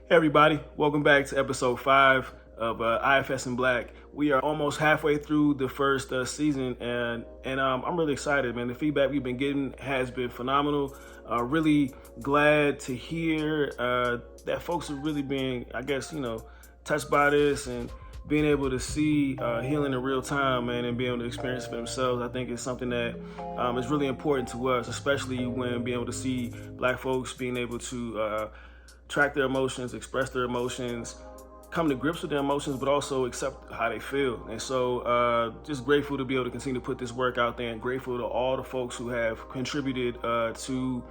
Hey everybody, welcome back to episode 5 of IFS in Black. We are almost halfway through the first season, and I'm really excited, man. The feedback we've been getting has been phenomenal. Really glad to hear that folks are really being, I guess, touched by this and being able to see healing in real time, man, and being able to experience it for themselves. I think it's something that is really important to us, especially when being able to see Black folks being able to track their emotions, express their emotions, come to grips with their emotions, but also accept how they feel. And so just grateful to be able to continue to put this work out there, and grateful to all the folks who have contributed to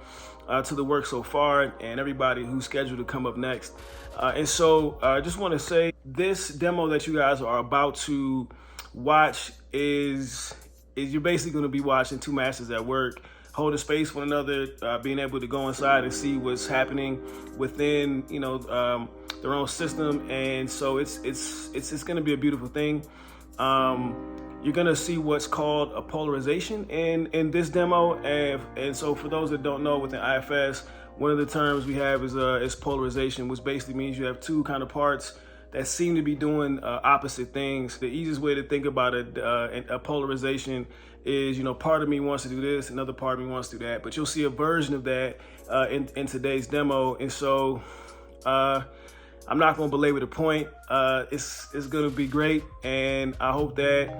the work so far, and everybody who's scheduled to come up next. And so I just want to say this demo that you guys are about to watch is you're basically going to be watching two masters at work, holding space for one another, being able to go inside and see what's happening within, their own system. And so it's going to be a beautiful thing. You're going to see what's called a polarization in this demo. And so for those that don't know, within IFS, one of the terms we have is polarization, which basically means you have two kind of parts that seem to be doing opposite things. The easiest way to think about a polarization is, part of me wants to do this, another part of me wants to do that. But you'll see a version of that in today's demo. And so I'm not going to belabor the point. It's going to be great. And I hope that,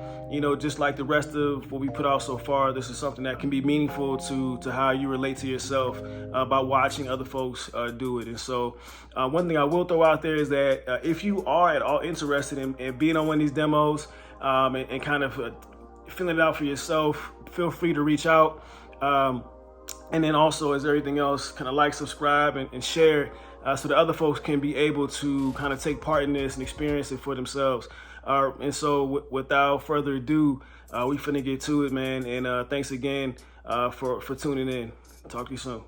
just like the rest of what we put out so far, this is something that can be meaningful to how you relate to yourself by watching other folks do it. And so one thing I will throw out there is that if you are at all interested in being on one of these demos and kind of feeling it out for yourself, feel free to reach out. And then also, as everything else, kind of like, subscribe, and share so that other folks can be able to kind of take part in this and experience it for themselves. And so without further ado, we finna get to it, man. And thanks again for tuning in. Talk to you soon.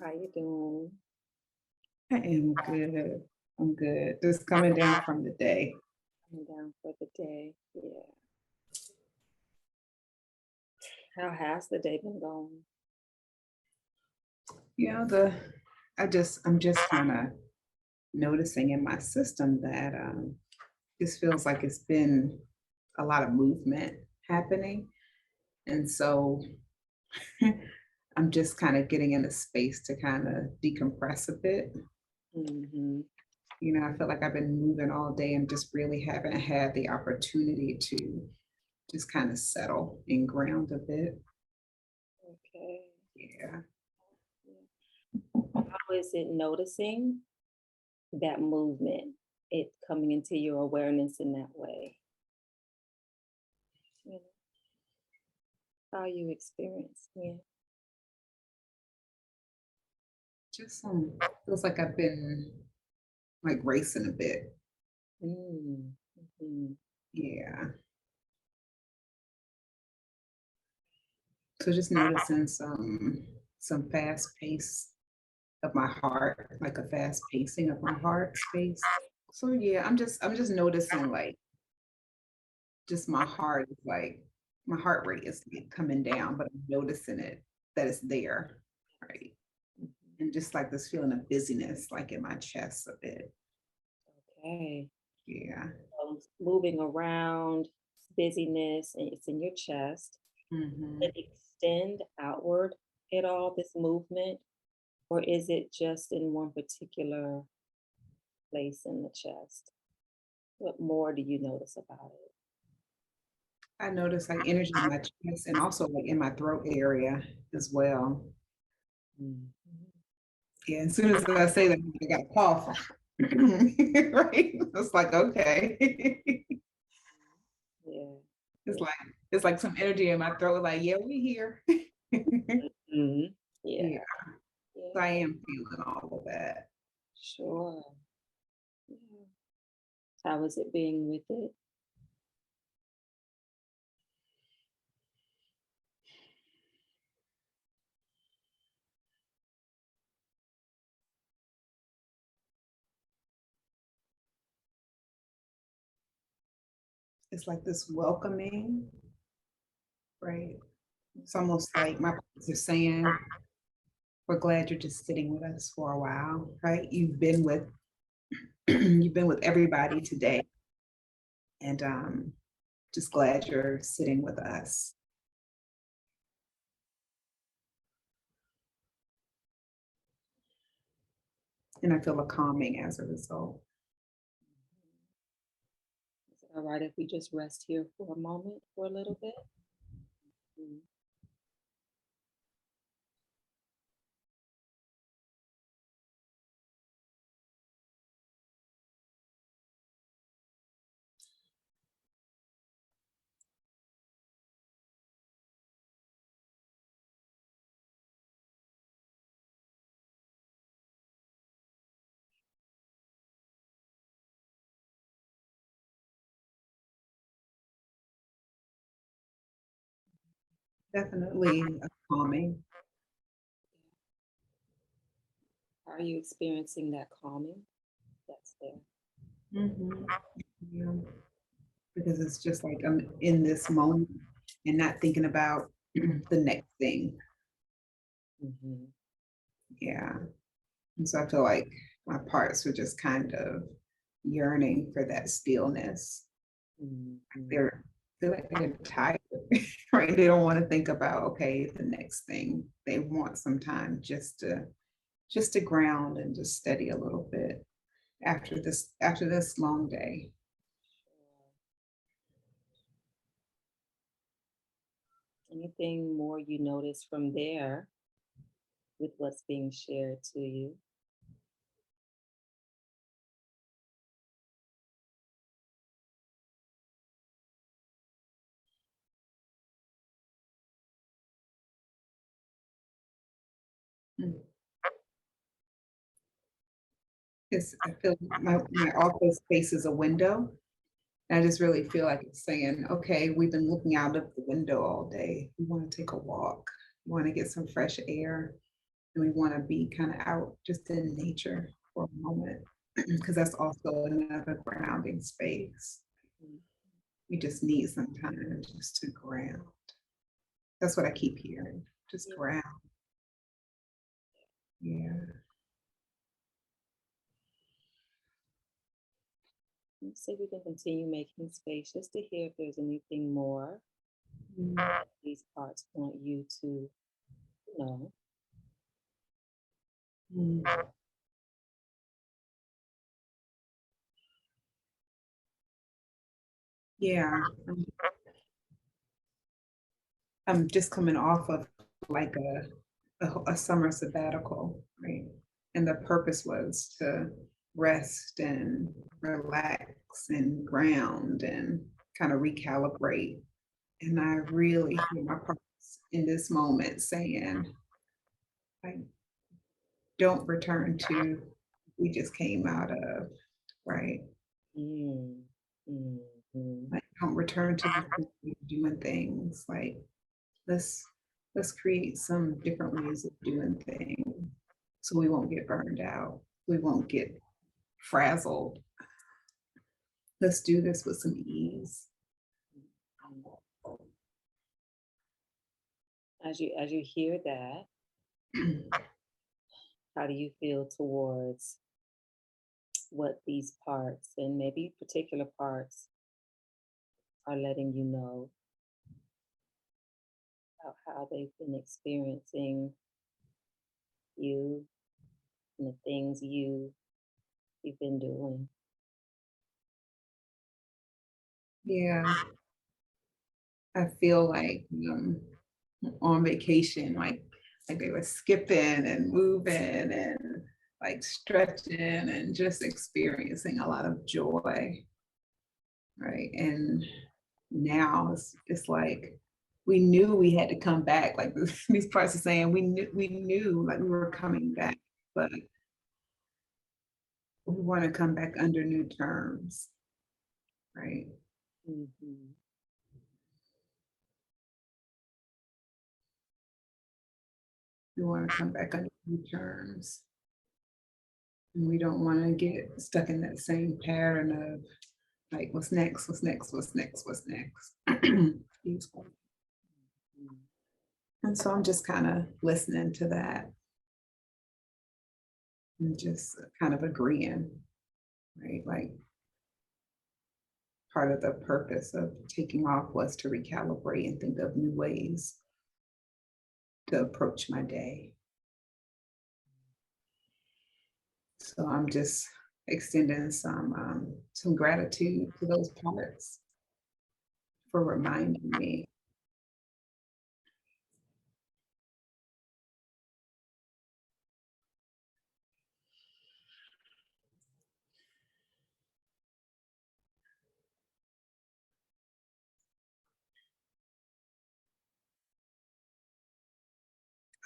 How you doing? I am good. I'm good. Just coming down from the day. Coming down for the day. Yeah. How has the day been going? I'm just kind of noticing in my system that this feels like it's been a lot of movement happening. And so I'm just kind of getting in a space to kind of decompress a bit. Mm-hmm. I feel like I've been moving all day and just really haven't had the opportunity to just kind of settle and ground a bit. Okay. Yeah. How is it noticing that movement, it coming into your awareness in that way? How you experience it? Just feels like I've been like racing a bit. Mm-hmm. Yeah. So just noticing some fast pace of my heart, like a fast pacing of my heart space. So yeah, I'm just noticing like just my heart is like my heart rate is like coming down, but I'm noticing it that it's there. Right. And just like this feeling of busyness like in my chest a bit. Okay. Yeah. Moving around, busyness, and it's in your chest. Mm-hmm. Does it extend outward at all, this movement? Or is it just in one particular place in the chest? What more do you notice about it? I notice like energy in my chest and also like in my throat area as well. Mhm. Yeah, as soon as I say that, I got a cough. Right? It's like, okay. Yeah. It's like it's like some energy in my throat, like, yeah, we here. Mm-hmm. Yeah. Yeah, so I am feeling all of that. Sure. Yeah. How is it being with it? It's like this welcoming, right? It's almost like my parents are saying, we're glad you're just sitting with us for a while, right? You've been with you've been with everybody today, and just glad you're sitting with us. And I feel a calming as a result. Is it all right if we just rest here for a moment, for a little bit? Mhm. Definitely a calming. Are you experiencing that calming that's there? Mhm. Yeah. Because it's just like I'm in this moment and not thinking about the next thing. Mhm. Yeah. And so I feel like my parts were just kind of yearning for that stillness. Mhm. They're feel like they're tired, right? They don't want to think about, okay, the next thing. They want some time just to ground and just steady a little bit after this long day. Anything more you notice from there with what's being shared to you? Mm. It's, I feel my office faces a window. And I just really feel like it's saying, okay, we've been looking out of the window all day. We want to take a walk. We want to get some fresh air. And we want to be kind of out just in nature for a moment. Because that's also another grounding space. Mhm. We just need some time just to ground. That's what I keep hearing. Just Yeah. ground. Yeah. Let's see if we can continue making space just to hear if there's anything more Mm. these parts want you to know. Mm. Yeah. I'm just coming off of like a summer sabbatical, right? And the purpose was to rest and relax and ground and kind of recalibrate. And I really hear my purpose in this moment saying, like, don't return to we just came out of, right? Mm. Mhm. Like, don't return to the way you're doing things. Like, let's let's create some different ways of doing things so we won't get burned out. We won't get frazzled. Let's do this with some ease. As you hear that, how do you feel towards what these parts and maybe particular parts are letting you know about how they've been experiencing you and the things you've been doing? Yeah, I feel like on vacation, like they were skipping and moving and like stretching and just experiencing a lot of joy, right? And now it's like we knew we had to come back. Like these parts are saying, we knew like we were coming back, but we want to come back under new terms, right? Mhm. We want to come back under new terms. And we don't want to get stuck in that same pattern of like, what's next? What's next? What's next? What's next? Mhm. And so I'm just kind of listening to that and just kind of agreeing, right? Like part of the purpose of taking off was to recalibrate and think of new ways to approach my day. So I'm just extending some gratitude to those parts for reminding me.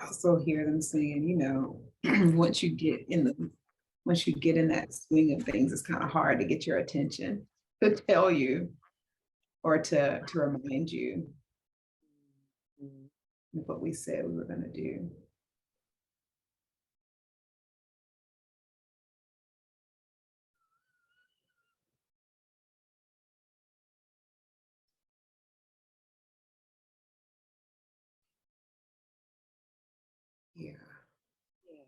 I also hear them saying, you know, once you get in that swing of things, it's kind of hard to get your attention to tell you or to remind you of what we said we were going to do. Yeah, Yeah.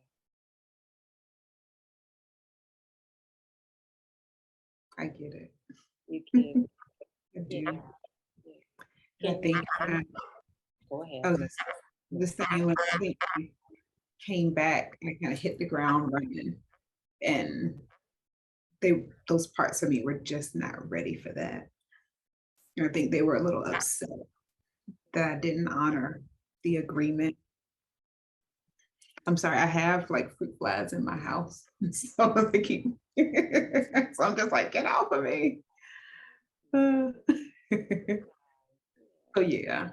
I get it. You can. I do. Yeah. And I Can think go ahead. I was just saying, like, I think I came back and I kind of hit the ground running, and those parts of me were just not ready for that. And I think they were a little upset that I didn't honor the agreement. I'm sorry, I have like fruit flies in my house. So they keep so I'm just like, get off of me. So yeah,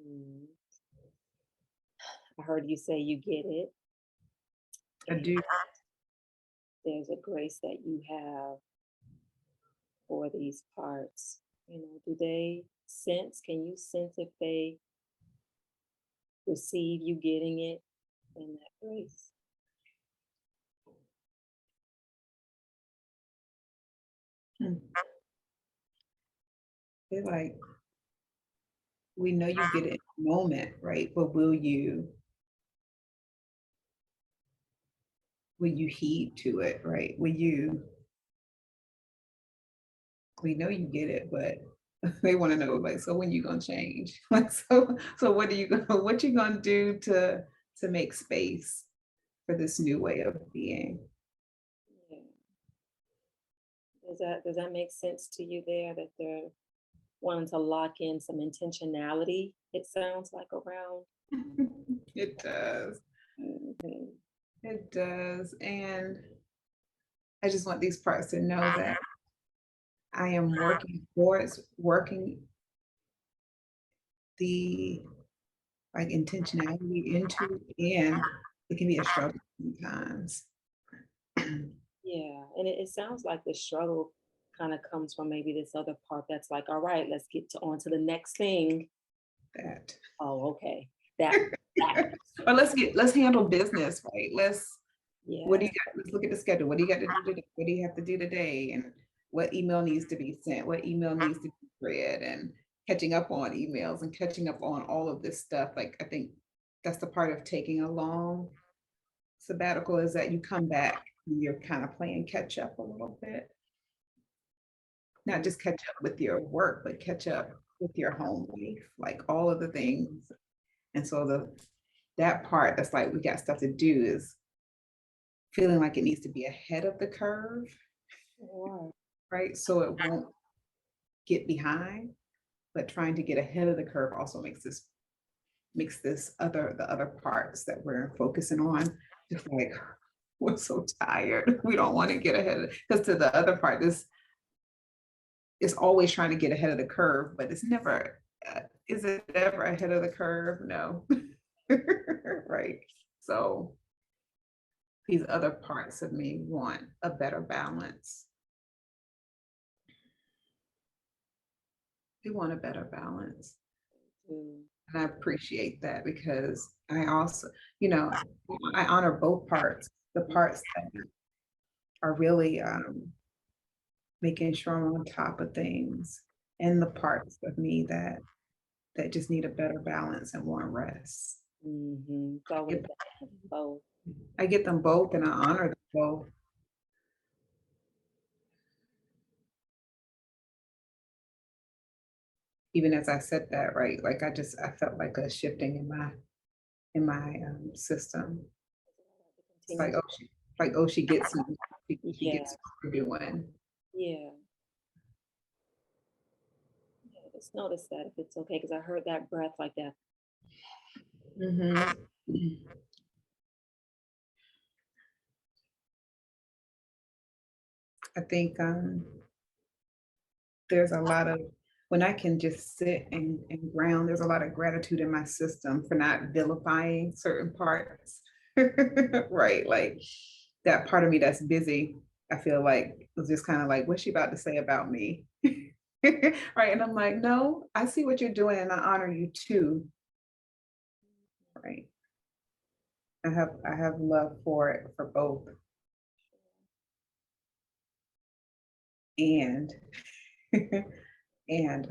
Mhm. I heard you say you get it. I And do. there's a grace that you have for these parts. You know, do they sense? Can you sense if they receive you getting it in that grace? They're like, we know you get it in the moment, right? But will you heed to it, right? We know you get it, but they want to know, like, so when you gonna change? Like, so what you gonna do to make space for this new way of being? Yeah. Does that make sense to you there that they're wanting to lock in some intentionality, it sounds like around? It does. Mhm. It does. And I just want these parts to know that I am working towards working the like intentionality into, and it can be a struggle sometimes. Yeah, and it sounds like the struggle kind of comes from maybe this other part that's like, all right, let's get on to the next thing. That. Oh, okay. That. Or let's handle business, right? What do Yeah. you got? Let's look at the schedule. What do you got to do today? What do you have to do today? And what email needs to be sent? What email needs to be read? And catching up on emails and catching up on all of this stuff. Like, I think that's the part of taking a long sabbatical, is that you come back and you're kind of playing catch up a little bit. Not just catch up with your work, but catch up with your home life, like all of the things. And so that part that's like, we got stuff to do, is feeling like it needs to be ahead of the curve, Wow. right? So it won't get behind, but trying to get ahead of the curve also makes the other parts that we're focusing on just like, we're so tired. We don't want to get ahead of, because to the other part, this is always trying to get ahead of the curve, but it's never, is it ever ahead of the curve? No. Right. So these other parts of me want a better balance. They want a better balance. Mm. And I appreciate that, because I also, you know, I honor both parts, the parts that are really making sure I'm on top of things, and the parts of me that just need a better balance and want rest. It's always both. I get them both and I honor them both. Even as I said that, right? Like I felt like a shifting in my system. It's like, oh, she gets me. She Yeah, gets what we're doing. yeah. Yeah, just notice that if it's okay, because I heard that breath like that. I think there's a lot of, when I can just sit and ground, there's a lot of gratitude in my system for not vilifying certain parts. Right. Like that part of me that's busy, I feel like was just kind of like, what's she about to say about me? Right. And I'm like, no, I see what you're doing and I honor you too. Right. I have love for it for both. And and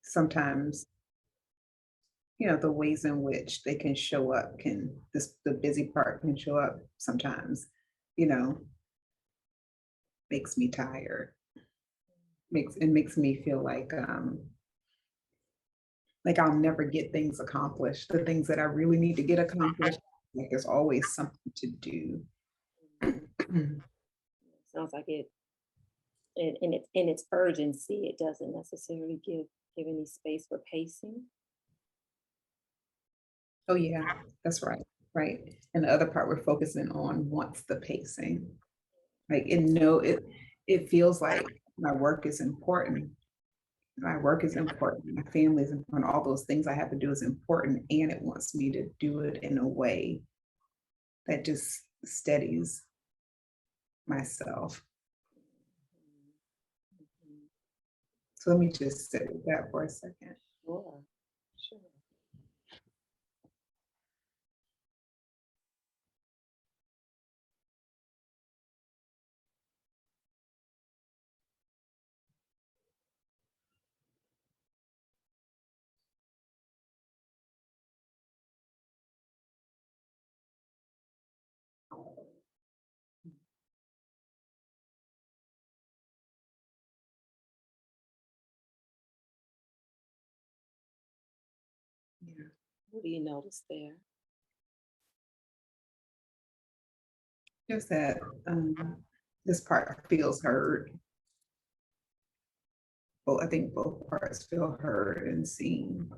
sometimes, you know, the ways in which they can show up can the busy part can show up sometimes, you know, makes me tired. Makes me feel like I'll never get things accomplished. The things that I really need to get accomplished, like there's always something to do. Sounds like it in its urgency, it doesn't necessarily give any space for pacing. Oh yeah, that's right. Right. And the other part we're focusing on wants the pacing. Like it feels like my work is important. My work is important. My family is important. All those things I have to do is important. And it wants me to do it in a way that just steadies myself. Mhm. So let me just sit with that for a second. Sure, sure. Yeah. What do you notice there? Just that this part feels heard. Well, I think both parts feel heard and seen.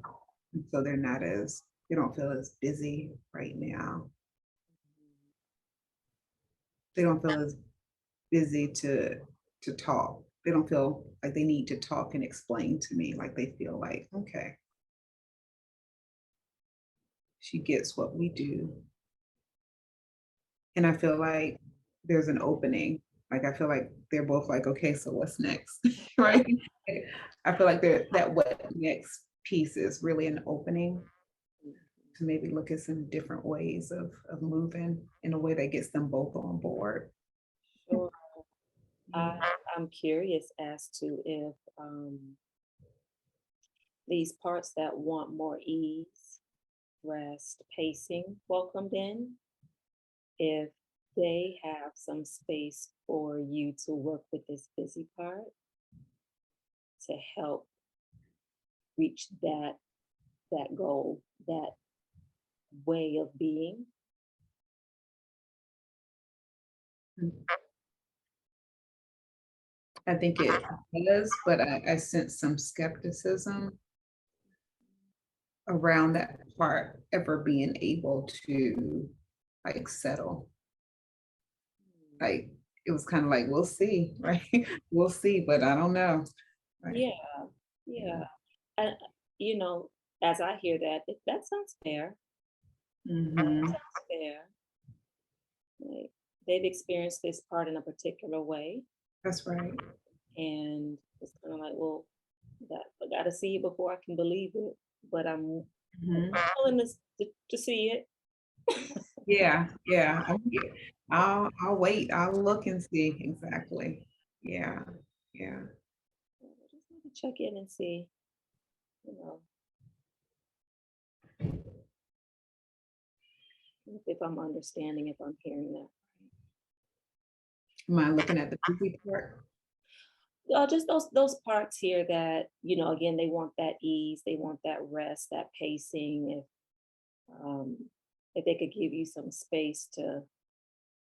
And so they don't feel as busy right now. They don't feel as busy to talk. They don't feel like they need to talk and explain to me. Like they feel like, okay, she gets what we do. And I feel like there's an opening. Like I feel like they're both like, okay, so what's next? Right. I feel like that what next piece is really an opening to maybe look at some different ways of moving in a way that gets them both on board. Sure. I'm curious as to if these parts that want more ease, rest, pacing welcomed in, if they have some space for you to work with this busy part to help reach that goal, that way of being. I think it does, but I sense some skepticism around that part ever being able to like settle. Like it was kind of like, we'll see, right? We'll see, but I don't know. Right. Yeah, yeah. And as I hear that, that sounds fair. Mm-hmm. Sounds fair. Like, they've experienced this part in a particular way, That's right. and it's kind of like, well, I got to see it before I can believe it. But I'm Mm-hmm. willing to see it. Yeah, yeah. I'll wait. I'll look and see exactly. Yeah, yeah. check in and see, you know, if I'm understanding, if I'm hearing that. Am I looking at the busy part? Just those parts here that, you know, again, they want that ease, they want that rest, that pacing. If they could give you some space to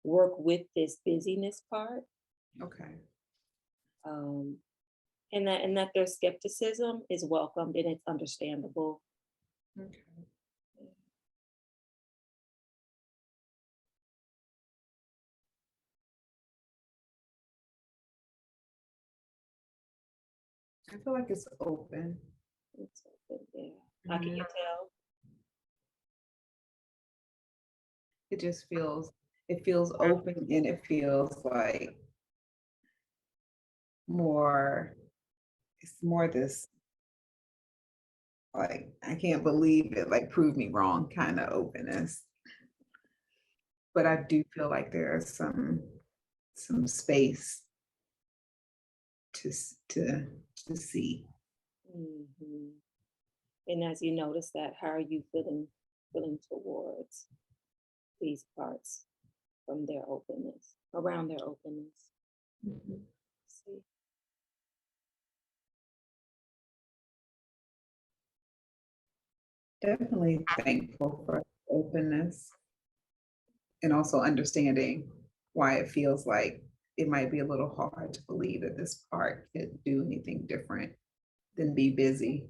work with this busyness part, Okay. um, and that their skepticism is welcomed and it's understandable. Okay. I feel like it's open. It's open, yeah. How can you Mhm. tell? It just feels, it feels open, and it feels like more, it's more this, like, I can't believe it, like, prove me wrong kind of openness. But I do feel like there's some space to see. Hmm. And as you notice that, how are you feeling towards these parts from their openness, around their openness? Mhm. See. Definitely thankful for openness, and also understanding why it feels like it might be a little hard to believe that this part could do anything different than be busy.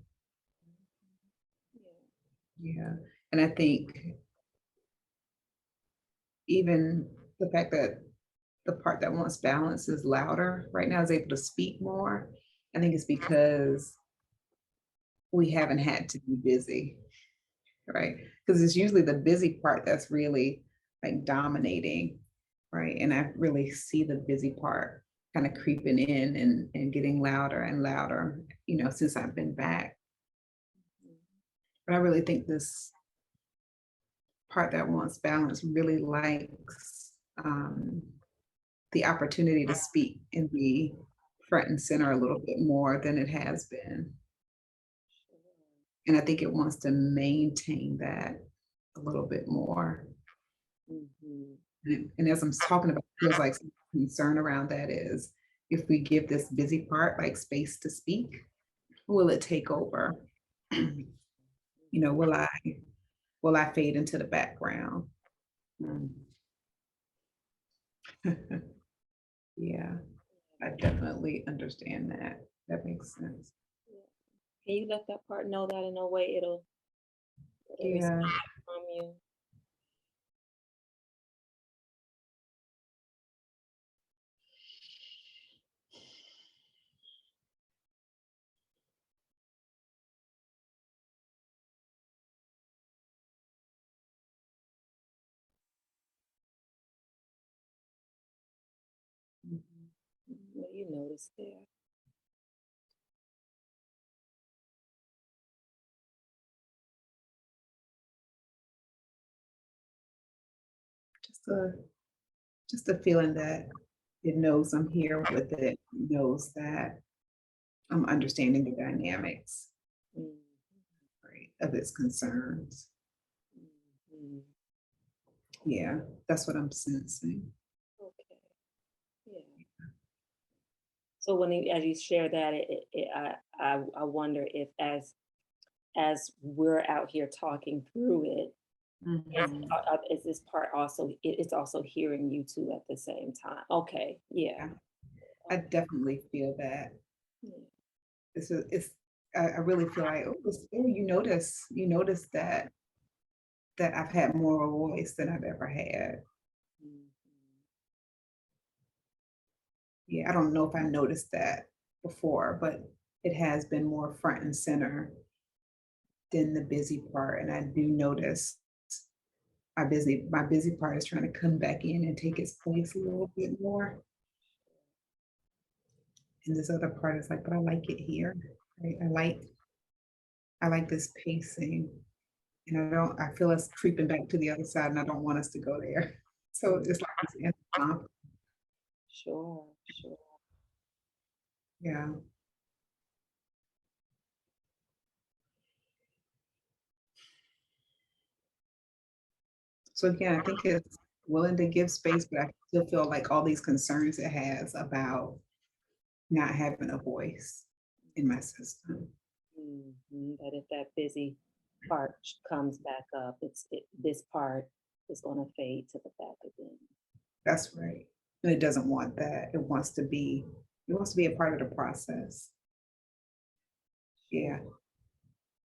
Yeah. And I think even the fact that the part that wants balance is louder right now, is able to speak more, I think it's because we haven't had to be busy, right? Because it's usually the busy part that's really like dominating, right? And I really see the busy part kind of creeping in and getting louder and louder, you know, since I've been back. But I really think this part that wants balance really likes the opportunity to speak and be front and center a little bit more than it has been. And I think it wants to maintain that a little bit more. Mm-hmm. And as I'm talking about, it feels like some concern around that is, if we give this busy part like space to speak, will it take over? You know, will I fade into the background? Mm. Yeah, I definitely understand that. That makes sense. Can you let that part know that in a way it'll Yeah, respond from you? mhm. What do you notice there? Just a just a feeling that it knows I'm here with it, knows that I'm understanding the dynamics, Mm-hmm. right, of its concerns. Mm-hmm. Yeah, that's what I'm sensing. Okay. Yeah. So as you share that, I wonder if as we're out here talking through it, Mhm. is this part also it's also hearing you too at the same time? Okay. Yeah. Yeah, I definitely feel that. Yeah. It's I really feel like, oh, oh, you notice that I've had more of a voice than I've ever had. Mhm. Yeah, I don't know if I noticed that before, but it has been more front and center than the busy part. And I do notice my busy part is trying to come back in and take its place a little bit more. And this other part is like, but I like it here. Right? I like this pacing. And I feel us creeping back to the other side, and I don't want us to go there. So it's like this inner conflict. Sure. Sure. Yeah. So again, I think it's willing to give space, but I still feel like all these concerns it has about not having a voice in my system. That if that busy part comes back up, this part is going to fade to the back again. That's right. And it doesn't want that. It wants to be a part of the process. Yeah,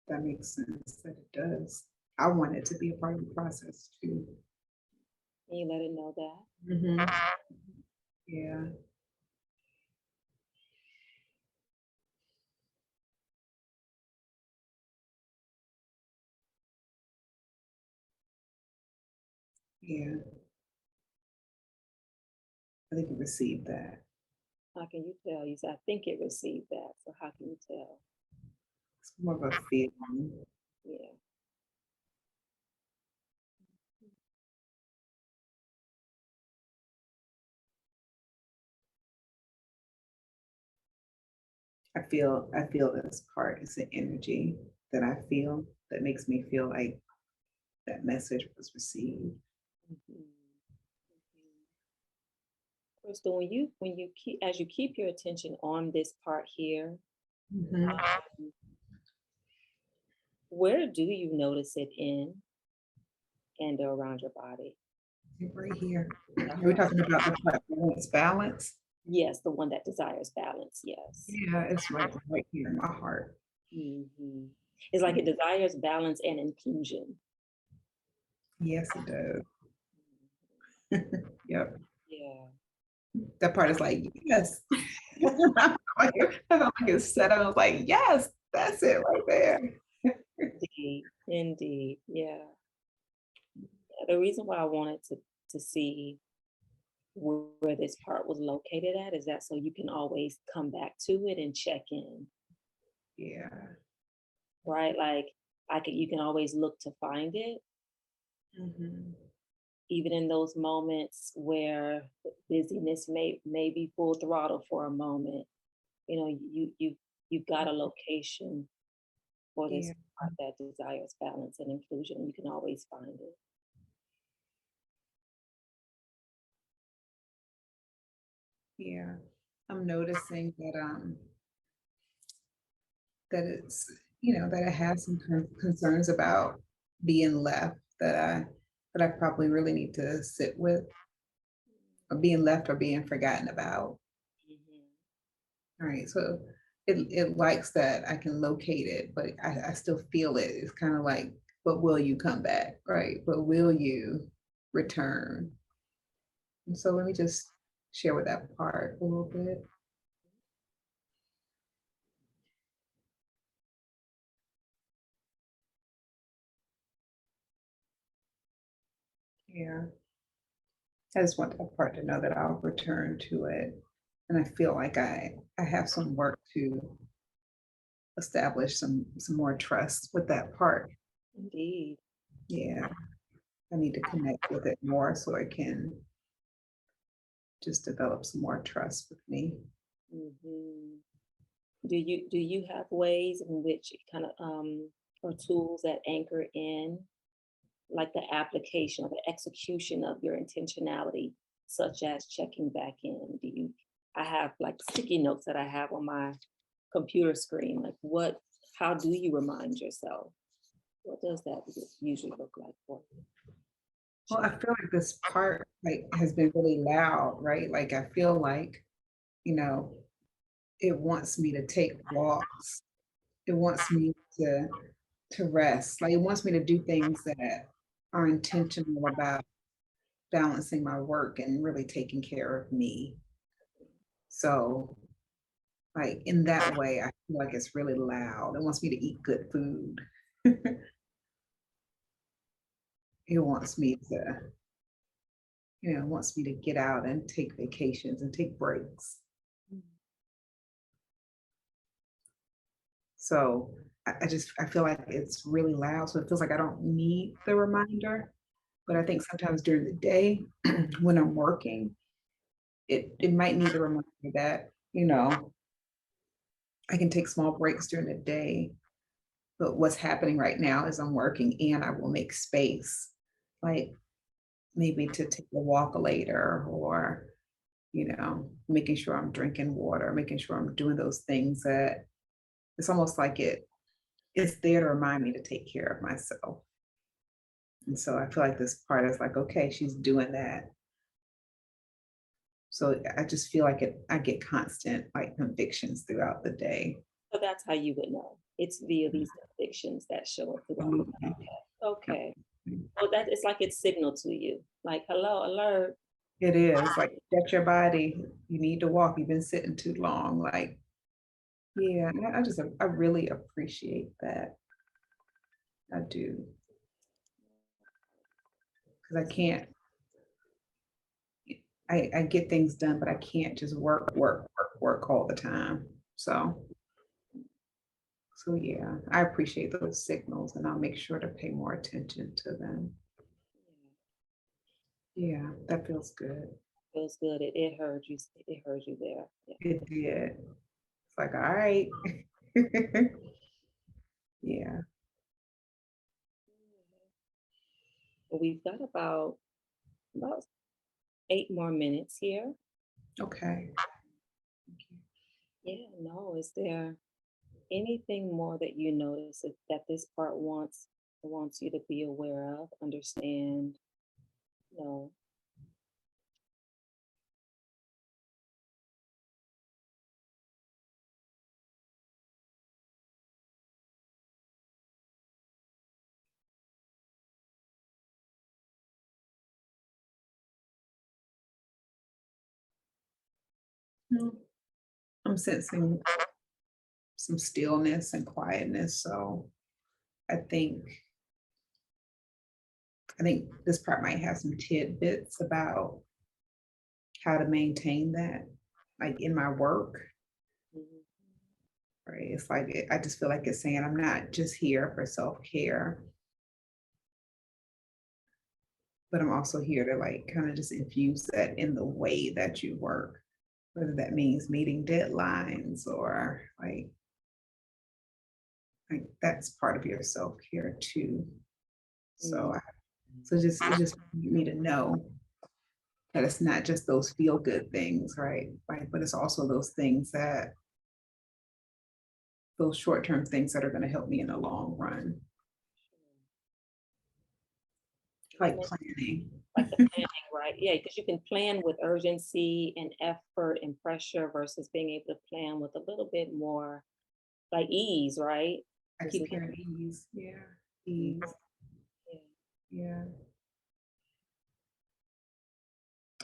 that makes sense that it does. I want it to be a part of the process too. Can you let it know that? Mhm. Yeah. Yeah. I think it received that. How can you tell? You said, I think it received that. So how can you tell? It's more of a feeling. Yeah. I feel this part is the energy that I feel that makes me feel like that message was received. Mhm. Crystal, when you keep as you keep your attention on this part here, Mhm. where do you notice it in and around your body? Right here. Are we talking about the part that wants balance? Yes, the one that desires balance. Yes. Yeah, it's right here in my heart. hmm It's like it desires balance and inclusion. Yes, it does. Yep. Yeah. That part is like, yes. I felt like it's set up. I was like, yes, that's it right there. Indeed. Indeed. Yeah. The reason why I wanted to see where this part was located at is that so you can always come back to it and check in, Yeah. right? Like you can always look to find it, Mhm. even in those moments where busyness may be full throttle for a moment. You know, you've got a location for this Yeah. part that desires balance and inclusion. You can always find it. Yeah. I'm noticing that it's, that I have some concerns about being left that I probably really need to sit with, or being left or being forgotten about. Mhm. All right. So it likes that I can locate it, but I still feel it. It's kind of like, but will you come back? Right. But will you return? And so let me just share with that part a little bit. Yeah. I just want that part to know that I'll return to it. And I feel like I have some work to establish some more trust with that part. Indeed. Yeah. I need to connect with it more so it can just develop some more trust with me. hmm Do you have ways in which it kind of or tools that anchor in like the application or the execution of your intentionality, such as checking back in? I have like sticky notes that I have on my computer screen. Like how do you remind yourself? What does that usually look like for you? Well, I feel like this part has been really loud, right? Like I feel like, you know, it wants me to take walks. It wants me to rest. Like it wants me to do things that are intentional about balancing my work and really taking care of me. So like in that way, I feel like it's really loud. It wants me to eat good food. It wants me to, wants me to get out and take vacations and take breaks. So I feel like it's really loud. So it feels like I don't need the reminder. But I think sometimes during the day when I'm working, it might need the reminder that, I can take small breaks during the day. But what's happening right now is I'm working and I will make space. Like maybe to take a walk later, or, making sure I'm drinking water, making sure I'm doing those things that it's almost like it's there to remind me to take care of myself. And so I feel like this part is like, okay, she's doing that. So I just feel like I get constant like convictions throughout the day. So that's how you would know. It's via these convictions that show up throughout the day. Okay. Well, that it's like it's signal to you, like, hello, alert. It is like, check your body. You need to walk. You've been sitting too long. Like, yeah, I really appreciate that. I do. Because I can't, I get things done, but I can't just work all the time. So yeah, I appreciate those signals, and I'll make sure to pay more attention to them. Yeah, that feels good. Feels good. It heard you. It heard you there. Yeah. It did. It's like, all right. Yeah. Well, we've got about 8 more minutes here. Okay. Yeah. No. Is there anything more that you notice that this part wants you to be aware of, understand? No. No, I'm sensing some stillness and quietness. So I think I think this part might have some tidbits about how to maintain that, like in my work. Mhm. Right? It's like I just feel like it's saying I'm not just here for self-care, but I'm also here to like kind of just infuse that in the way that you work, whether that means meeting deadlines or like that's part of your self-care too. So it just need me to know that it's not just those feel good things, right? Right. But it's also those short-term things that are going to help me in the long run, like planning. Like the planning, right? Yeah, because you can plan with urgency and effort and pressure versus being able to plan with a little bit more like ease, right? I Just keep hearing ease. Yeah. Ease. yeah. Yeah.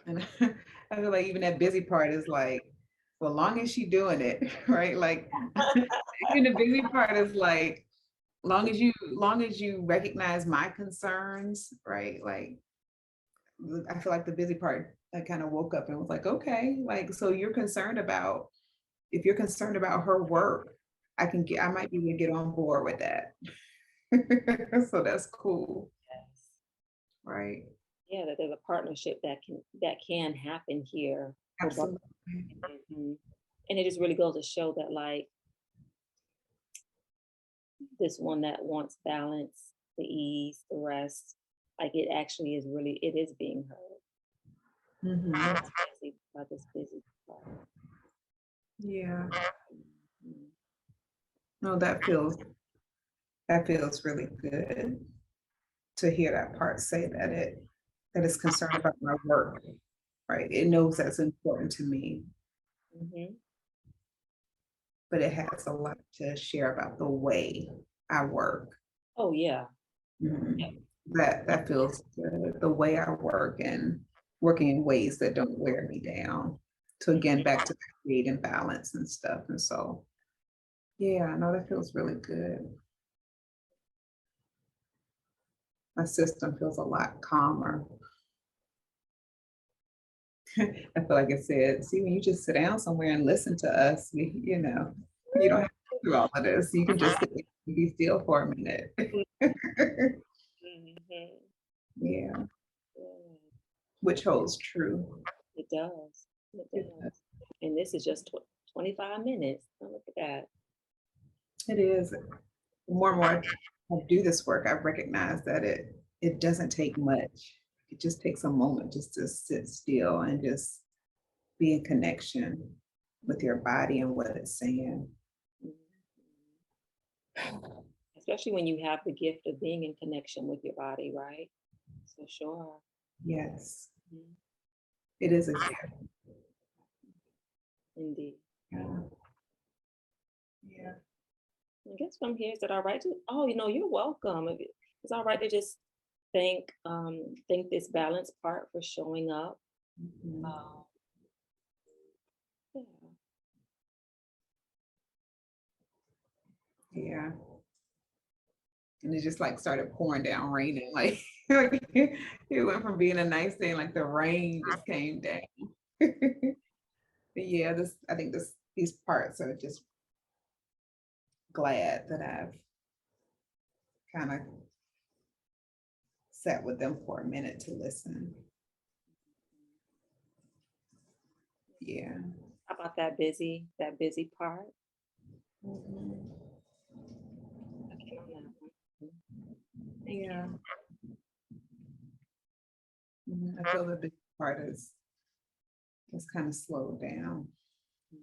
And I feel like even that busy part is like, well, long as she doing it, right? Like even the busy part is like, long as you recognize my concerns, right? Like I feel like the busy part, I kind of woke up and was like, okay, like so if you're concerned about her work, I might be able to get on board with that. So that's cool, Yes. right? Yeah, that there's a partnership that can happen here for both. Absolutely. Mhm. And it just really goes to show that like this one that wants balance, the ease, the rest, like it is being heard. Mhm. By this busy part. Yeah. Mhm. No, that feels really good to hear that part say that it's concerned about my work, right? It knows that's important to me, Mhm. but it has a lot to share about the way I work. Oh yeah. Mhm. That feels good. The way I work and working in ways that don't wear me down. So again, back to creating balance and stuff. And so, yeah, I know that feels really good. My system feels a lot calmer. I feel like I said, see, when you just sit down somewhere and listen to us, you don't have to do all of this. You can just sit and be still for a minute. Mhm. Yeah, Yeah, which holds true. it does. It It does. And this is just 25 minutes. Oh, look at that. is. The more and more I do this work, I recognize that it doesn't take much. it just takes a moment just to sit still and just be in connection with your body and what it's saying. Especially when you have the gift of being in connection with your body, right? So sure. Yes, Mhm. it is a gift. Indeed. Yeah. Yeah. I guess from here, is it all right to, oh, you're welcome. It's all right to just thank this balance part for showing up. Mhm. Yeah. Yeah. And it just like started pouring down, raining. Like it went from being a nice day, like the rain just came down. But yeah, I think these parts are just glad that I've kind of sat with them for a minute to listen. Yeah. How about that busy part? Mhm. Okay, on that one. Thank Yeah. Mhm. I feel the big part is kind of slowed down. you.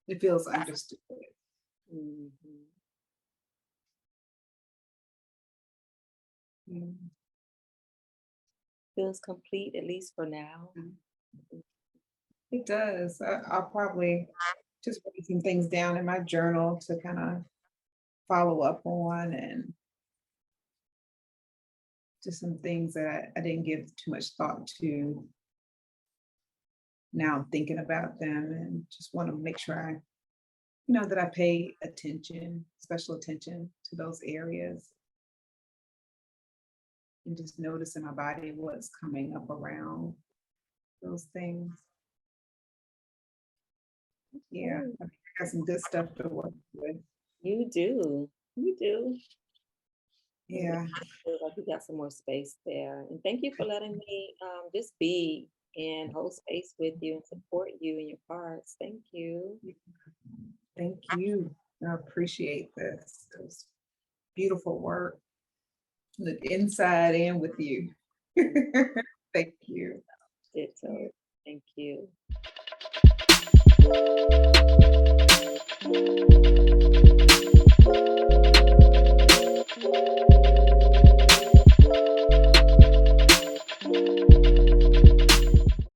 It feels understood. Mhm. Mhm. Feels complete, at least for now. It does. I'll probably just write some things down in my journal to kind of follow up on, and just some things that I didn't give too much thought to. Now I'm thinking about them and just want to make sure that I pay attention, special attention to those areas, and just notice in my body what's coming up around those things. Yeah, Ooh, I think I got some good stuff to work with. you do. You do. I'm glad Yeah, you feel like you got some more space there. And thank you for letting me just be and hold space with you and support you in your parts. Thank you. thank you. I appreciate this. It was beautiful work. Look inside and with you. Thank you. Ditto. Thank you.